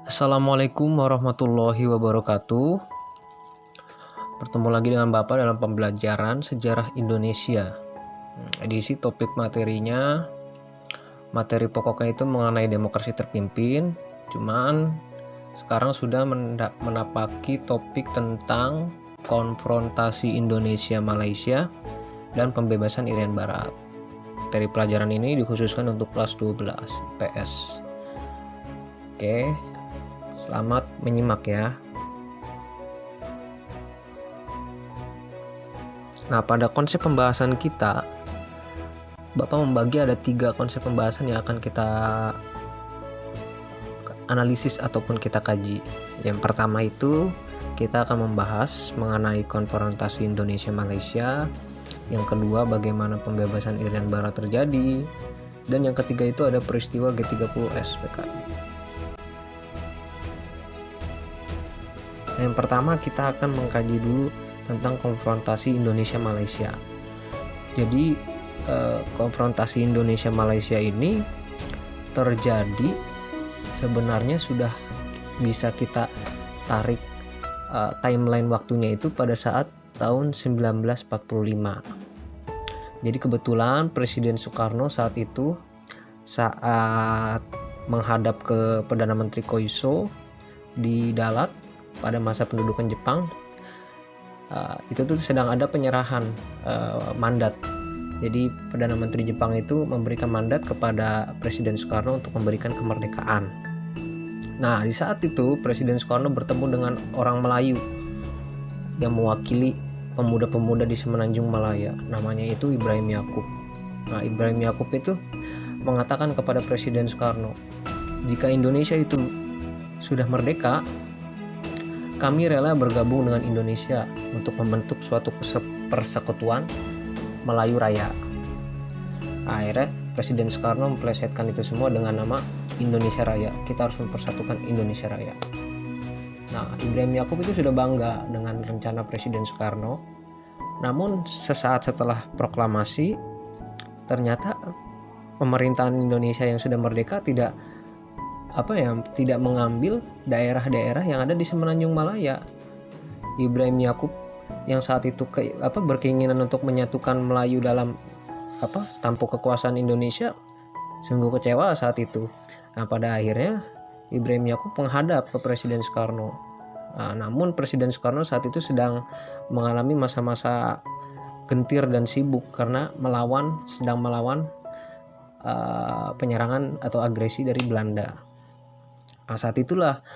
Assalamualaikum warahmatullahi wabarakatuh. Bertemu lagi dengan Bapak dalam pembelajaran sejarah Indonesia. Edisi topik materinya, materi pokoknya itu mengenai demokrasi terpimpin. Cuman sekarang sudah menapaki topik tentang konfrontasi Indonesia-Malaysia dan pembebasan Irian Barat. Materi pelajaran ini dikhususkan untuk kelas 12 IPS. Oke, selamat menyimak ya. Nah, pada konsep pembahasan kita, Bapak membagi ada 3 konsep pembahasan yang akan kita analisis ataupun kita kaji. Yang pertama itu kita akan membahas mengenai konfrontasi Indonesia-Malaysia. Yang kedua, bagaimana pembebasan Irian Barat terjadi. Dan yang ketiga itu ada peristiwa G30S PKI. Yang pertama kita akan mengkaji dulu tentang konfrontasi Indonesia-Malaysia. Jadi konfrontasi Indonesia-Malaysia ini terjadi sebenarnya sudah bisa kita tarik timeline waktunya itu pada saat tahun 1945. Jadi kebetulan Presiden Soekarno saat itu saat menghadap ke Perdana Menteri Koiso di Dalat pada masa pendudukan Jepang, itu tuh sedang ada penyerahan mandat. Jadi Perdana Menteri Jepang itu memberikan mandat kepada Presiden Soekarno untuk memberikan kemerdekaan. Nah, di saat itu Presiden Soekarno bertemu dengan orang Melayu yang mewakili pemuda-pemuda di Semenanjung Malaya, namanya itu Ibrahim Yaakob. Nah, Ibrahim Yaakob itu mengatakan kepada Presiden Soekarno, jika Indonesia itu sudah merdeka, kami rela bergabung dengan Indonesia untuk membentuk suatu persekutuan Melayu Raya. Akhirnya Presiden Soekarno memplesetkan itu semua dengan nama Indonesia Raya. Kita harus mempersatukan Indonesia Raya. Nah, Ibrahim Yaakob itu sudah bangga dengan rencana Presiden Soekarno. Namun sesaat setelah proklamasi, ternyata pemerintahan Indonesia yang sudah merdeka tidak mengambil daerah-daerah yang ada di Semenanjung Malaya. Ibrahim Yaakob yang saat itu berkeinginan untuk menyatukan Melayu dalam tampuk kekuasaan Indonesia sungguh kecewa saat itu. Nah, pada akhirnya Ibrahim Yaakob menghadap ke Presiden Soekarno. Nah, namun Presiden Soekarno saat itu sedang mengalami masa-masa gentir dan sibuk karena sedang melawan penyerangan atau agresi dari Belanda. Nah, saat itulah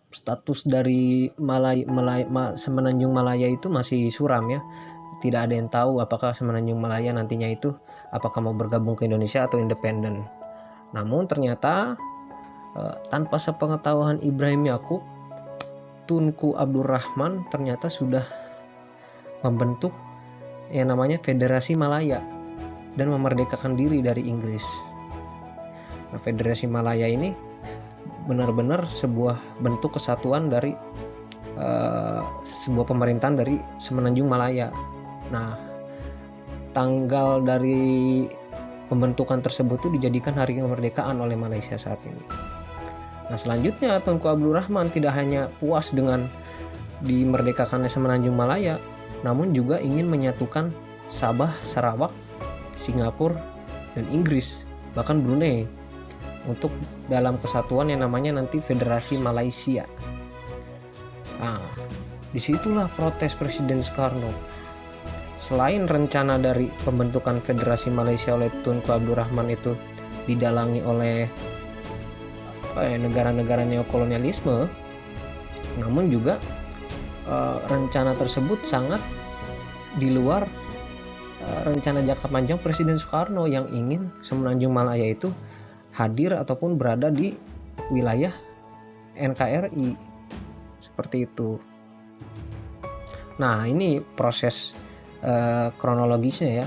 status dari Semenanjung Malaya itu masih suram ya. Tidak ada yang tahu apakah Semenanjung Malaya nantinya itu apakah mau bergabung ke Indonesia atau independen. Namun ternyata tanpa sepengetahuan Ibrahim Yaakob, Tunku Abdul Rahman ternyata sudah membentuk yang namanya Federasi Malaya dan memerdekakan diri dari Inggris. Nah, Federasi Malaya ini benar-benar sebuah bentuk kesatuan dari sebuah pemerintahan dari Semenanjung Malaya. Nah, tanggal dari pembentukan tersebut itu dijadikan hari kemerdekaan oleh Malaysia saat ini. Nah, selanjutnya Tunku Abdul Rahman tidak hanya puas dengan dimerdekakannya Semenanjung Malaya, namun juga ingin menyatukan Sabah, Sarawak, Singapura, dan Inggris, bahkan Brunei, untuk dalam kesatuan yang namanya nanti Federasi Malaysia. Nah, disitulah protes Presiden Soekarno. Selain rencana dari pembentukan Federasi Malaysia oleh Tunku Abdul Rahman itu didalangi oleh negara-negara neokolonialisme, namun juga rencana tersebut sangat di luar rencana jangka panjang Presiden Soekarno yang ingin Semenanjung Malaya itu hadir ataupun berada di wilayah NKRI seperti itu. Nah, ini proses kronologisnya ya.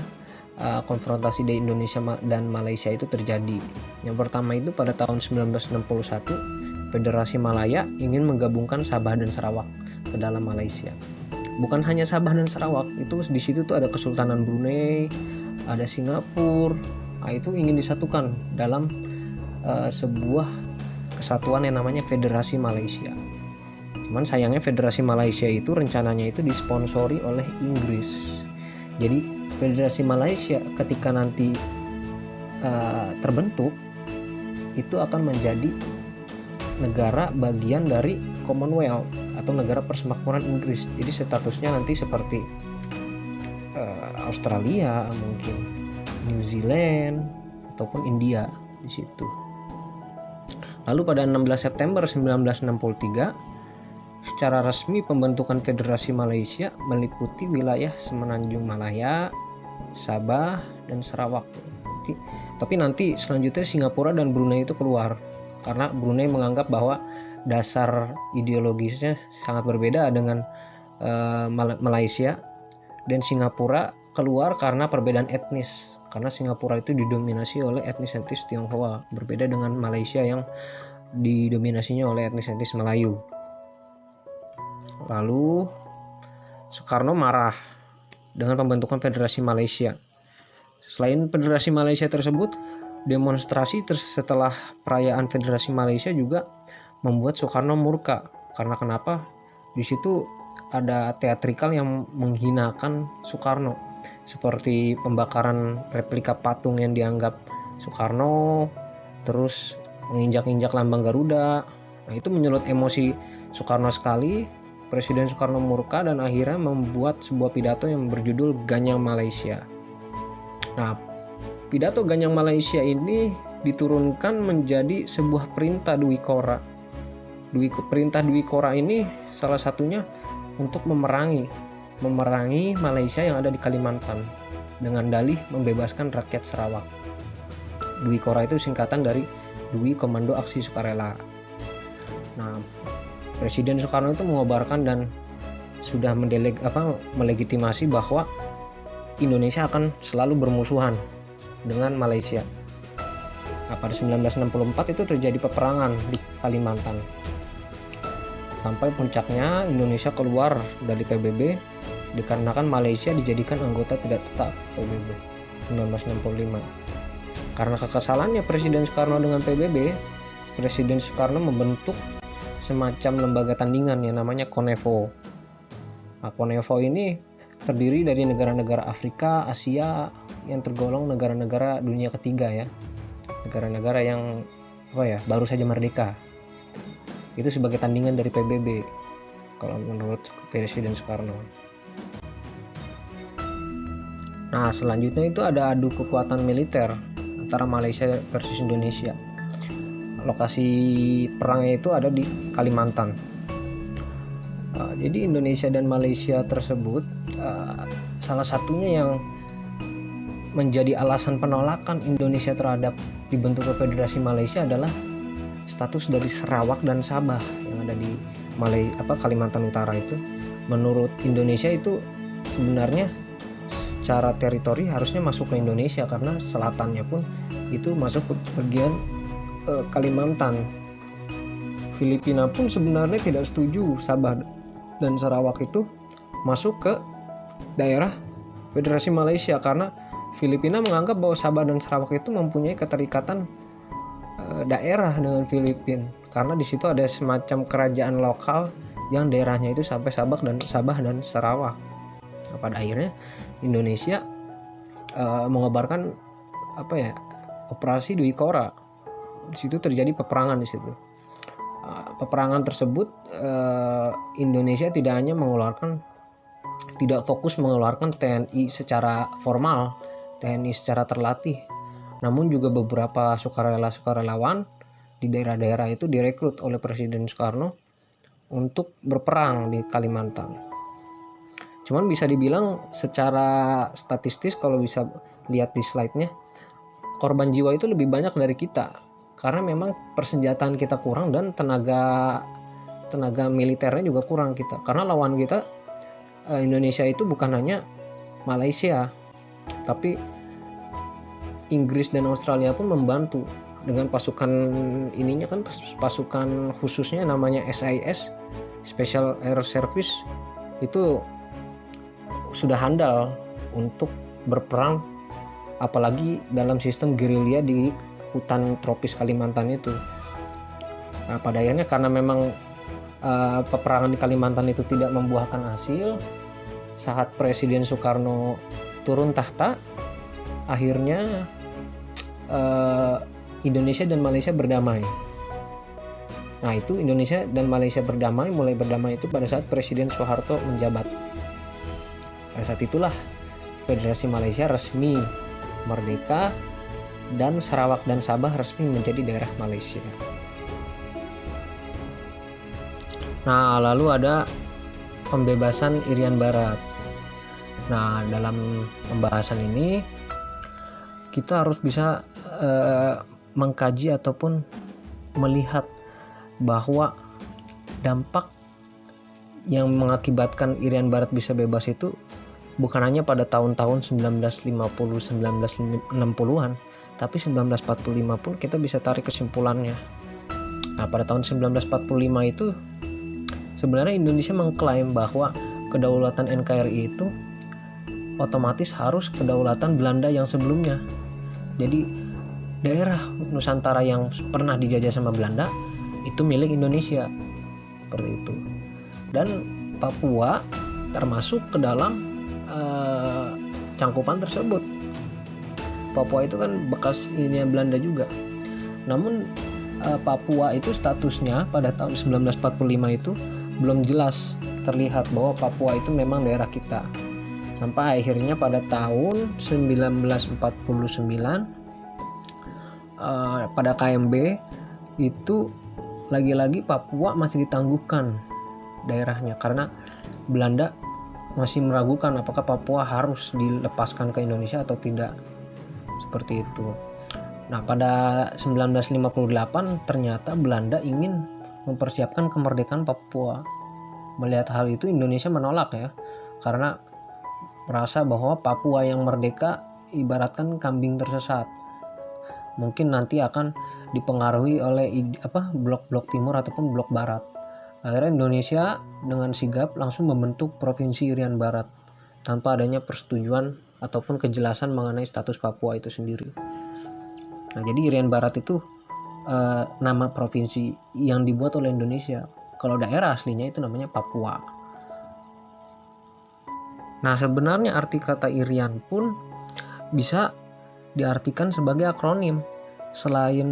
Konfrontasi di Indonesia dan Malaysia itu terjadi. Yang pertama itu pada tahun 1961, Federasi Malaya ingin menggabungkan Sabah dan Sarawak ke dalam Malaysia. Bukan hanya Sabah dan Sarawak, itu di situ tuh ada Kesultanan Brunei, ada Singapura. Nah, itu ingin disatukan dalam sebuah kesatuan yang namanya Federasi Malaysia. Cuman sayangnya Federasi Malaysia itu rencananya itu disponsori oleh Inggris. Jadi Federasi Malaysia ketika nanti terbentuk itu akan menjadi negara bagian dari Commonwealth atau negara persemakmuran Inggris. Jadi statusnya nanti seperti Australia, mungkin New Zealand ataupun India di situ. Lalu pada 16 September 1963 secara resmi pembentukan Federasi Malaysia meliputi wilayah Semenanjung Malaya, Sabah, dan Sarawak. Tapi nanti selanjutnya Singapura dan Brunei itu keluar karena Brunei menganggap bahwa dasar ideologisnya sangat berbeda dengan Malaysia, dan Singapura keluar karena perbedaan etnis, karena Singapura itu didominasi oleh etnis Tionghoa, berbeda dengan Malaysia yang didominasinya oleh etnis Melayu. Lalu Soekarno marah dengan pembentukan Federasi Malaysia. Selain Federasi Malaysia tersebut, demonstrasi setelah perayaan Federasi Malaysia juga membuat Soekarno murka. Karena kenapa? Di situ ada teatrikal yang menghinakan Soekarno, seperti pembakaran replika patung yang dianggap Soekarno, terus menginjak-injak lambang Garuda. Nah, itu menyulut emosi Soekarno sekali. Presiden Soekarno murka dan akhirnya membuat sebuah pidato yang berjudul Ganyang Malaysia. Nah, pidato Ganyang Malaysia ini diturunkan menjadi sebuah perintah Dwi Kora. Perintah Dwi Kora ini salah satunya untuk memerangi Malaysia yang ada di Kalimantan dengan dalih membebaskan rakyat Sarawak. Dwi Kora itu singkatan dari Dwi Komando Aksi Sukarela. Nah, Presiden Soekarno itu mengobarkan dan sudah melegitimasi bahwa Indonesia akan selalu bermusuhan dengan Malaysia. Nah, pada 1964 itu terjadi peperangan di Kalimantan. Sampai puncaknya Indonesia keluar dari PBB dikarenakan Malaysia dijadikan anggota tidak tetap PBB 1965. Karena kekesalannya Presiden Soekarno dengan PBB, Presiden Soekarno membentuk semacam lembaga tandingan yang namanya Konevo. Nah, Konevo ini terdiri dari negara-negara Afrika, Asia yang tergolong negara-negara dunia ketiga ya. Negara-negara yang baru saja merdeka. Itu sebagai tandingan dari PBB kalau menurut Presiden Soekarno. Nah, selanjutnya itu ada adu kekuatan militer antara Malaysia versus Indonesia. Lokasi perangnya itu ada di Kalimantan. Jadi Indonesia dan Malaysia tersebut salah satunya yang menjadi alasan penolakan Indonesia terhadap dibentuknya Federasi Malaysia adalah status dari Sarawak dan Sabah yang ada di Kalimantan Utara itu. Menurut Indonesia itu sebenarnya secara teritori harusnya masuk ke Indonesia karena selatannya pun itu masuk ke bagian Kalimantan. Filipina pun sebenarnya tidak setuju Sabah dan Sarawak itu masuk ke daerah Federasi Malaysia karena Filipina menganggap bahwa Sabah dan Sarawak itu mempunyai keterikatan daerah dengan Filipina karena di situ ada semacam kerajaan lokal yang daerahnya itu sampai Sabah dan Sarawak. Nah, pada akhirnya Indonesia mengobarkan operasi Dwi Kora. Di situ terjadi peperangan di situ. Peperangan tersebut Indonesia tidak fokus mengeluarkan TNI secara formal, TNI secara terlatih, namun juga beberapa sukarelawan di daerah-daerah itu direkrut oleh Presiden Soekarno untuk berperang di Kalimantan. Cuman bisa dibilang secara statistis kalau bisa lihat di slide-nya, korban jiwa itu lebih banyak dari kita. Karena memang persenjataan kita kurang dan tenaga militernya juga kurang kita. Karena lawan kita Indonesia itu bukan hanya Malaysia, tapi Inggris dan Australia pun membantu dengan pasukan pasukan khususnya namanya SAS, Special Air Service, itu sudah handal untuk berperang apalagi dalam sistem gerilya di hutan tropis Kalimantan itu. Nah, pada akhirnya karena memang peperangan di Kalimantan itu tidak membuahkan hasil, saat Presiden Soekarno turun tahta, akhirnya Indonesia dan Malaysia berdamai. Nah, itu Indonesia dan Malaysia mulai berdamai itu pada saat Presiden Soeharto menjabat. Pada saat itulah Federasi Malaysia resmi merdeka dan Sarawak dan Sabah resmi menjadi daerah Malaysia. Nah, lalu ada pembebasan Irian Barat. Nah, dalam pembahasan ini kita harus bisa mengkaji ataupun melihat bahwa dampak yang mengakibatkan Irian Barat bisa bebas itu bukan hanya pada tahun-tahun 1950-1960-an, tapi 1945 pun kita bisa tarik kesimpulannya. Nah, pada tahun 1945 itu sebenarnya Indonesia mengklaim bahwa kedaulatan NKRI itu otomatis harus kedaulatan Belanda yang sebelumnya. Jadi daerah Nusantara yang pernah dijajah sama Belanda itu milik Indonesia, seperti itu. Dan Papua termasuk ke dalam cangkupan tersebut. Papua itu kan bekas ininya Belanda juga. Namun Papua itu statusnya pada tahun 1945 itu belum jelas terlihat bahwa Papua itu memang daerah kita. Sampai akhirnya pada tahun 1949 pada KMB itu lagi-lagi Papua masih ditangguhkan daerahnya karena Belanda masih meragukan apakah Papua harus dilepaskan ke Indonesia atau tidak, seperti itu. Nah, pada 1958 ternyata Belanda ingin mempersiapkan kemerdekaan Papua. Melihat hal itu Indonesia menolak ya, karena merasa bahwa Papua yang merdeka ibaratkan kambing tersesat. Mungkin nanti akan dipengaruhi oleh blok-blok timur ataupun blok barat. Akhirnya Indonesia dengan sigap langsung membentuk Provinsi Irian Barat tanpa adanya persetujuan ataupun kejelasan mengenai status Papua itu sendiri. Nah, jadi Irian Barat itu nama provinsi yang dibuat oleh Indonesia. Kalau daerah aslinya itu namanya Papua. Nah, sebenarnya arti kata Irian pun bisa diartikan sebagai akronim. Selain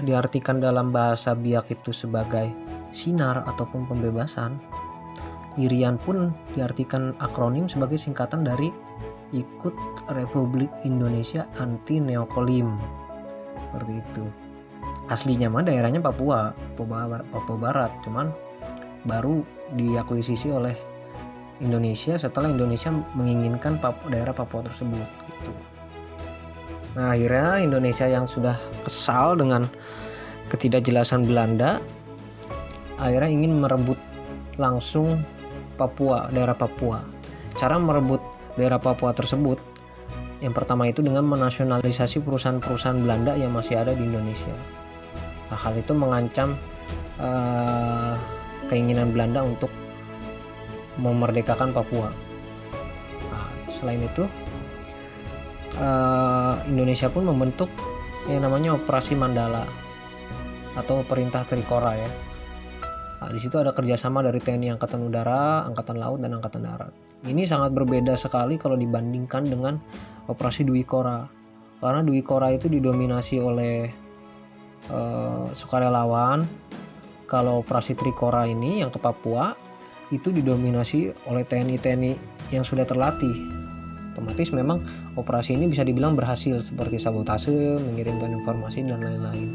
diartikan dalam bahasa Biak itu sebagai sinar ataupun pembebasan, Irian pun diartikan akronim sebagai singkatan dari Ikut Republik Indonesia Anti Neokolim, seperti itu. Aslinya mah daerahnya Papua Barat, cuman baru diakuisisi oleh Indonesia setelah Indonesia menginginkan daerah Papua tersebut gitu. Nah, akhirnya Indonesia yang sudah kesal dengan ketidakjelasan Belanda akhirnya ingin merebut langsung daerah Papua. Cara merebut daerah Papua tersebut yang pertama itu dengan menasionalisasi perusahaan-perusahaan Belanda yang masih ada di Indonesia. Nah, hal itu mengancam keinginan Belanda untuk memerdekakan Papua. Nah, selain itu Indonesia pun membentuk yang namanya Operasi Mandala atau Perintah Trikora ya. Nah, di situ ada kerjasama dari TNI Angkatan Udara, Angkatan Laut, dan Angkatan Darat. Ini sangat berbeda sekali kalau dibandingkan dengan Operasi Dwi Kora, karena Dwi Kora itu didominasi oleh sukarelawan. Kalau Operasi Trikora ini yang ke Papua itu didominasi oleh TNI yang sudah terlatih. Otomatis memang operasi ini bisa dibilang berhasil, seperti sabotase, mengirimkan informasi, dan lain-lain.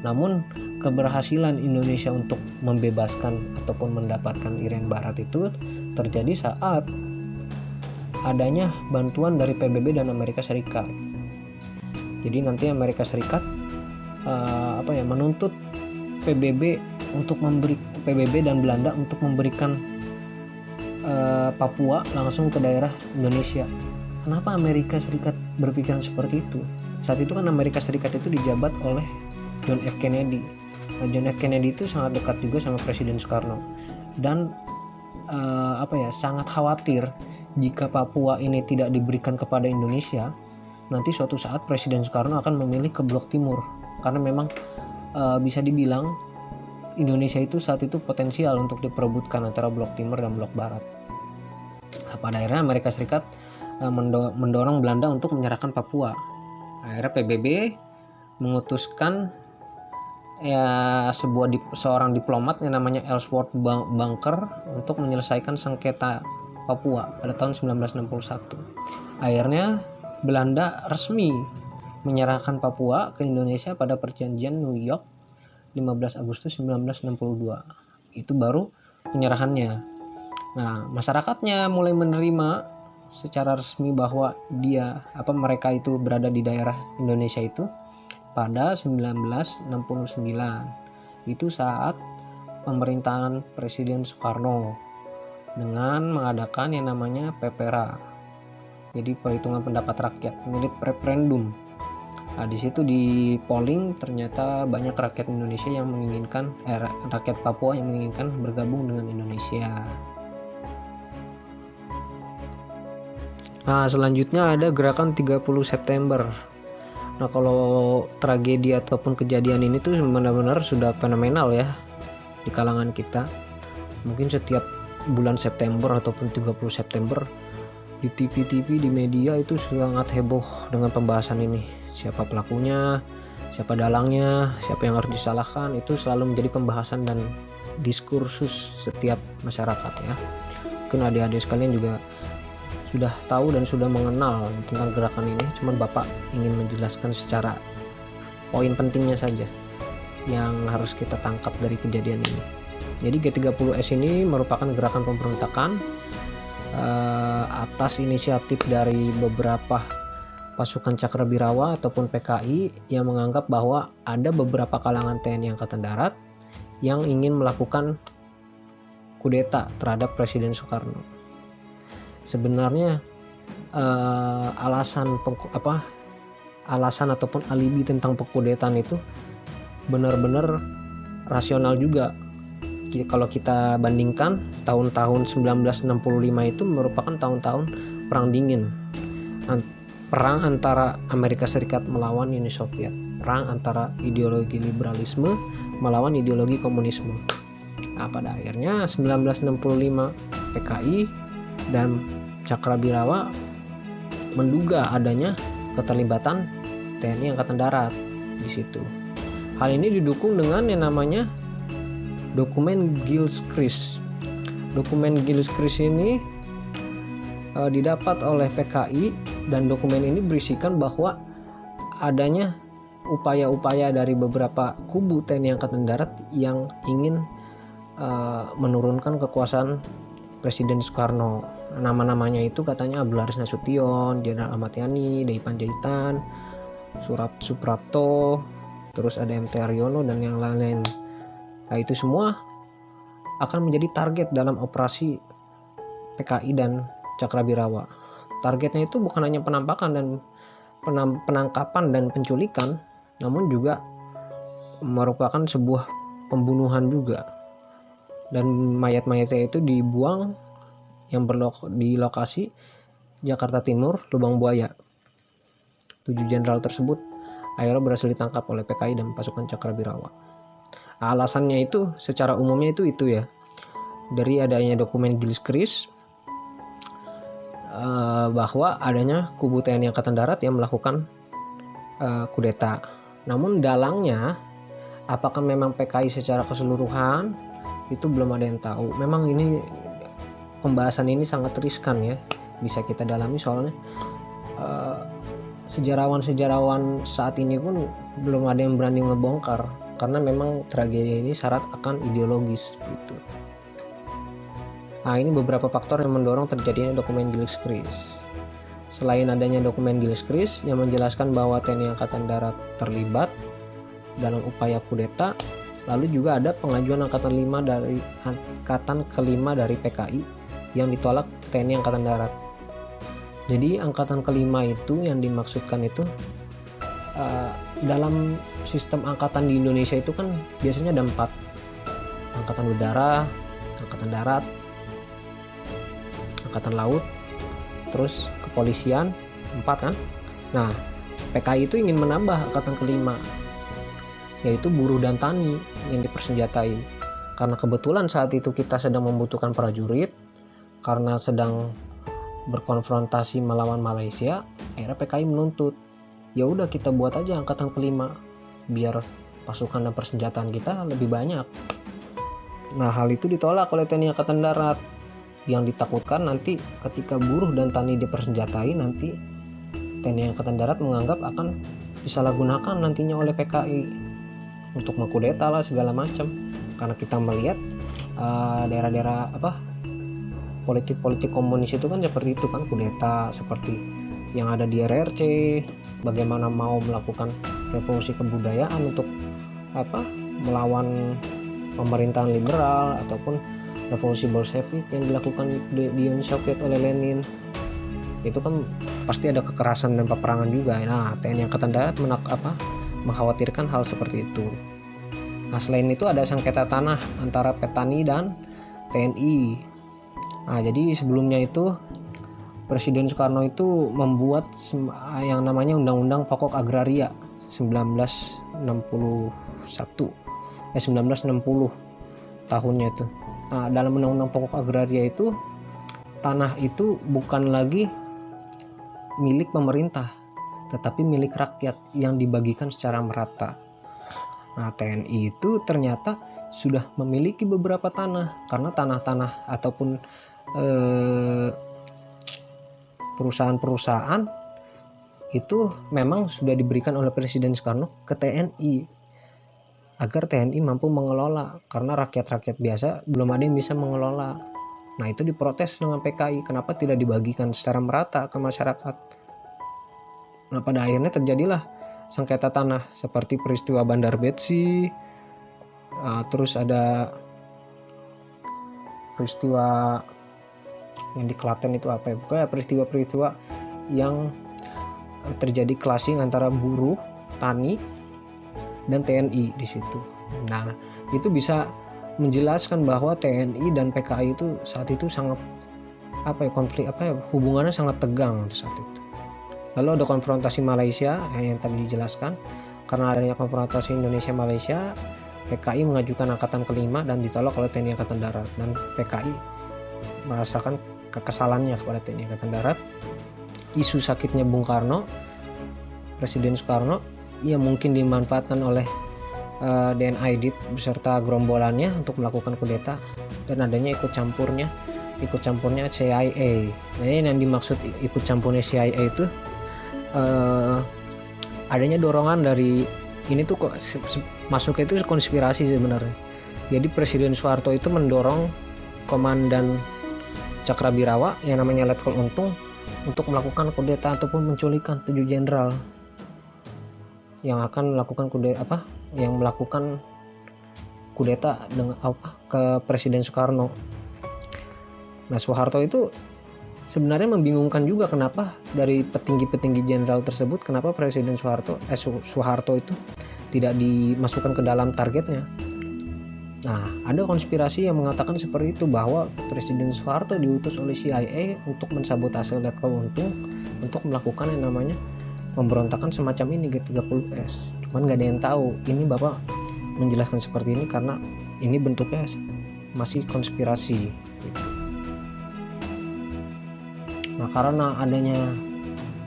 Namun keberhasilan Indonesia untuk membebaskan ataupun mendapatkan Irian Barat itu terjadi saat adanya bantuan dari PBB dan Amerika Serikat. Jadi nanti Amerika Serikat menuntut PBB dan Belanda untuk memberikan Papua langsung ke daerah Indonesia. Kenapa Amerika Serikat berpikiran seperti itu? Saat itu kan Amerika Serikat itu dijabat oleh John F. Kennedy. Nah, John F. Kennedy itu sangat dekat juga sama Presiden Soekarno dan sangat khawatir jika Papua ini tidak diberikan kepada Indonesia, nanti suatu saat Presiden Soekarno akan memilih ke blok timur, karena memang bisa dibilang Indonesia itu saat itu potensial untuk diperebutkan antara blok timur dan blok barat. Pada akhirnya Amerika Serikat mendorong Belanda untuk menyerahkan Papua. Akhirnya PBB mengutuskan seorang diplomat yang namanya Ellsworth Bunker untuk menyelesaikan sengketa Papua pada tahun 1961. Akhirnya Belanda resmi menyerahkan Papua ke Indonesia pada perjanjian New York 15 Agustus 1962. Itu baru penyerahannya. Nah, masyarakatnya mulai menerima secara resmi bahwa mereka itu berada di daerah Indonesia itu pada 1969. Itu saat pemerintahan Presiden Soekarno dengan mengadakan yang namanya PPRA. Jadi perhitungan pendapat rakyat, mirip referendum. Nah, di situ di polling ternyata banyak rakyat Indonesia yang menginginkan rakyat Papua yang menginginkan bergabung dengan Indonesia. Nah, selanjutnya ada gerakan 30 September. Nah, kalau tragedi ataupun kejadian ini tuh benar-benar sudah fenomenal ya di kalangan kita. Mungkin setiap bulan September ataupun 30 September di TV, di media itu sangat heboh dengan pembahasan ini. Siapa pelakunya, siapa dalangnya, siapa yang harus disalahkan, itu selalu menjadi pembahasan dan diskursus setiap masyarakat ya. Mungkin adik-adik sekalian juga sudah tahu dan sudah mengenal tentang gerakan ini, cuman Bapak ingin menjelaskan secara poin pentingnya saja yang harus kita tangkap dari kejadian ini. Jadi G30S ini merupakan gerakan pemberontakan atas inisiatif dari beberapa pasukan Cakrabirawa ataupun PKI yang menganggap bahwa ada beberapa kalangan TNI Angkatan Darat yang ingin melakukan kudeta terhadap Presiden Soekarno. Sebenarnya alasan ataupun alibi tentang pekudetaan itu benar-benar rasional juga. Kalau kita bandingkan tahun-tahun 1965 itu merupakan tahun-tahun perang dingin, perang antara Amerika Serikat melawan Uni Soviet, perang antara ideologi liberalisme melawan ideologi komunisme. Nah, pada akhirnya 1965 PKI dan Cakrabirawa menduga adanya keterlibatan TNI Angkatan Darat di situ. Hal ini didukung dengan yang namanya dokumen Gilchrist. Dokumen Gilchrist ini didapat oleh PKI dan dokumen ini berisikan bahwa adanya upaya-upaya dari beberapa kubu TNI Angkatan Darat yang ingin menurunkan kekuasaan Presiden Soekarno. Nama-namanya itu katanya Abdul Haris Nasution, Jenderal Ahmad Yani, Dai Panjaitan, Suprapto, terus ada MT Haryono dan yang lain-lain. Nah, itu semua akan menjadi target dalam operasi PKI dan Cakrabirawa. Targetnya itu bukan hanya penampakan dan penangkapan dan penculikan, namun juga merupakan sebuah pembunuhan juga. Dan mayat-mayatnya itu dibuang di lokasi Jakarta Timur, Lubang Buaya. 7 jenderal tersebut akhirnya berhasil ditangkap oleh PKI dan pasukan Cakrabirawa. Alasannya itu secara umumnya itu ya, dari adanya dokumen Gilchrist bahwa adanya kubu TNI Angkatan Darat yang melakukan kudeta. Namun dalangnya apakah memang PKI secara keseluruhan itu belum ada yang tahu. Memang ini pembahasan ini sangat riskan ya, bisa kita dalami soalnya sejarawan saat ini pun belum ada yang berani ngebongkar karena memang tragedi ini syarat akan ideologis gitu. Nah, ini beberapa faktor yang mendorong terjadinya dokumen Gilchrist. Selain adanya dokumen Gilchrist yang menjelaskan bahwa TNI Angkatan Darat terlibat dalam upaya kudeta, lalu juga ada pengajuan angkatan kelima dari PKI yang ditolak TNI Angkatan Darat. Jadi angkatan kelima itu yang dimaksudkan itu dalam sistem angkatan di Indonesia itu kan biasanya ada 4, angkatan udara, angkatan darat, angkatan laut, terus kepolisian, 4 kan. Nah, PKI itu ingin menambah angkatan kelima, yaitu buruh dan tani yang dipersenjatai. Karena kebetulan saat itu kita sedang membutuhkan prajurit, karena sedang berkonfrontasi melawan Malaysia, akhirnya PKI menuntut, ya udah kita buat aja angkatan kelima biar pasukan dan persenjataan kita lebih banyak. Nah, hal itu ditolak oleh TNI Angkatan Darat, yang ditakutkan nanti ketika buruh dan tani dipersenjatai, nanti TNI Angkatan Darat menganggap akan disalahgunakan nantinya oleh PKI untuk mengkudeta lah segala macam. Karena kita melihat daerah-daerah politik komunis itu kan seperti itu kan, kudeta seperti yang ada di RRC, bagaimana mau melakukan revolusi kebudayaan untuk melawan pemerintahan liberal, ataupun revolusi Bolshevik yang dilakukan di Uni Soviet oleh Lenin. Itu kan pasti ada kekerasan dan peperangan juga. Nah, TNI Angkatan Darat mengkhawatirkan hal seperti itu. Nah, selain itu ada sengketa tanah antara petani dan TNI. Nah, jadi sebelumnya itu Presiden Soekarno itu membuat yang namanya Undang-Undang Pokok Agraria 1960 tahunnya itu. Nah, dalam Undang-Undang Pokok Agraria itu, tanah itu bukan lagi milik pemerintah, tetapi milik rakyat yang dibagikan secara merata. Nah, TNI itu ternyata sudah memiliki beberapa tanah, karena tanah-tanah ataupun perusahaan-perusahaan itu memang sudah diberikan oleh Presiden Soekarno ke TNI agar TNI mampu mengelola, karena rakyat-rakyat biasa belum ada yang bisa mengelola. Nah, itu diprotes dengan PKI, kenapa tidak dibagikan secara merata ke masyarakat. Nah, pada akhirnya terjadilah sengketa tanah seperti peristiwa Bandar Betsi, terus ada peristiwa yang di Klaten itu pokoknya peristiwa-peristiwa yang terjadi clashing antara buruh, tani, dan TNI di situ. Nah, itu bisa menjelaskan bahwa TNI dan PKI itu saat itu sangat hubungannya sangat tegang saat itu. Lalu ada konfrontasi Malaysia yang tadi dijelaskan. Karena adanya konfrontasi Indonesia-Malaysia, PKI mengajukan angkatan kelima dan ditolak oleh TNI Angkatan Darat, dan PKI merasakan kekesalannya kepada TNI Angkatan Darat. Isu sakitnya Bung Karno, Presiden Soekarno, yang mungkin dimanfaatkan oleh DN Aidit beserta gerombolannya untuk melakukan kudeta, dan adanya ikut campurnya CIA. Nah, yang dimaksud ikut campurnya CIA itu adanya dorongan dari ini tuh kok masuknya itu konspirasi sebenarnya. Jadi Presiden Soeharto itu mendorong Komandan Cakrabirawa yang namanya Letkol Untung untuk melakukan kudeta ataupun menculikan 7 jenderal yang akan melakukan kudeta dengan ke Presiden Soekarno. Nah, Soeharto itu sebenarnya membingungkan juga kenapa dari petinggi-petinggi jenderal tersebut, kenapa Presiden Soeharto itu tidak dimasukkan ke dalam targetnya. Nah, ada konspirasi yang mengatakan seperti itu, bahwa Presiden Soeharto diutus oleh CIA untuk mensabotase Letkol Untung untuk melakukan yang namanya pemberontakan semacam ini, G30S. Cuman nggak ada yang tahu. Ini Bapak menjelaskan seperti ini karena ini bentuknya masih konspirasi gitu. Nah, karena adanya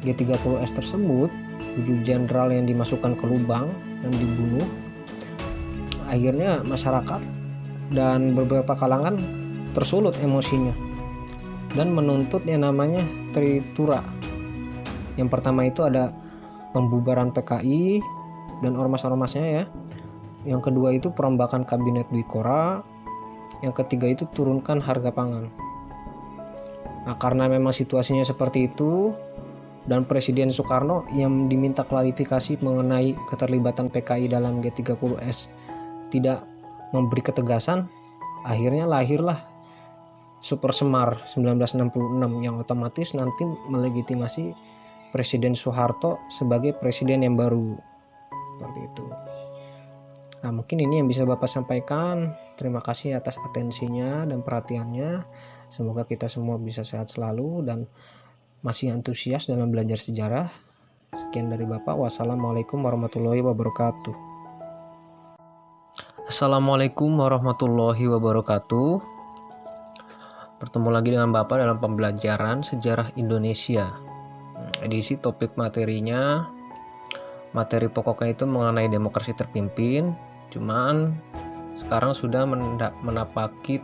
G30S tersebut, 7 jenderal yang dimasukkan ke lubang dan dibunuh, akhirnya masyarakat dan beberapa kalangan tersulut emosinya dan menuntut yang namanya Tritura. Yang pertama itu ada pembubaran PKI dan ormas-ormasnya ya. Yang kedua itu perombakan kabinet Dwikora. Yang ketiga itu turunkan harga pangan. Nah, karena memang situasinya seperti itu dan Presiden Soekarno yang diminta klarifikasi mengenai keterlibatan PKI dalam G30S tidak memberi ketegasan, akhirnya lahirlah Super Semar 1966 yang otomatis nanti melegitimasi Presiden Soeharto sebagai presiden yang baru. Seperti itu. Nah, mungkin ini yang bisa Bapak sampaikan. Terima kasih atas atensinya dan perhatiannya. Semoga kita semua bisa sehat selalu dan masih antusias dalam belajar sejarah. Sekian dari Bapak. Wassalamualaikum warahmatullahi wabarakatuh. Assalamualaikum warahmatullahi wabarakatuh. Bertemu lagi dengan Bapak dalam pembelajaran sejarah Indonesia. Edisi topik materinya, materi pokoknya itu mengenai demokrasi terpimpin. Cuman sekarang sudah menapaki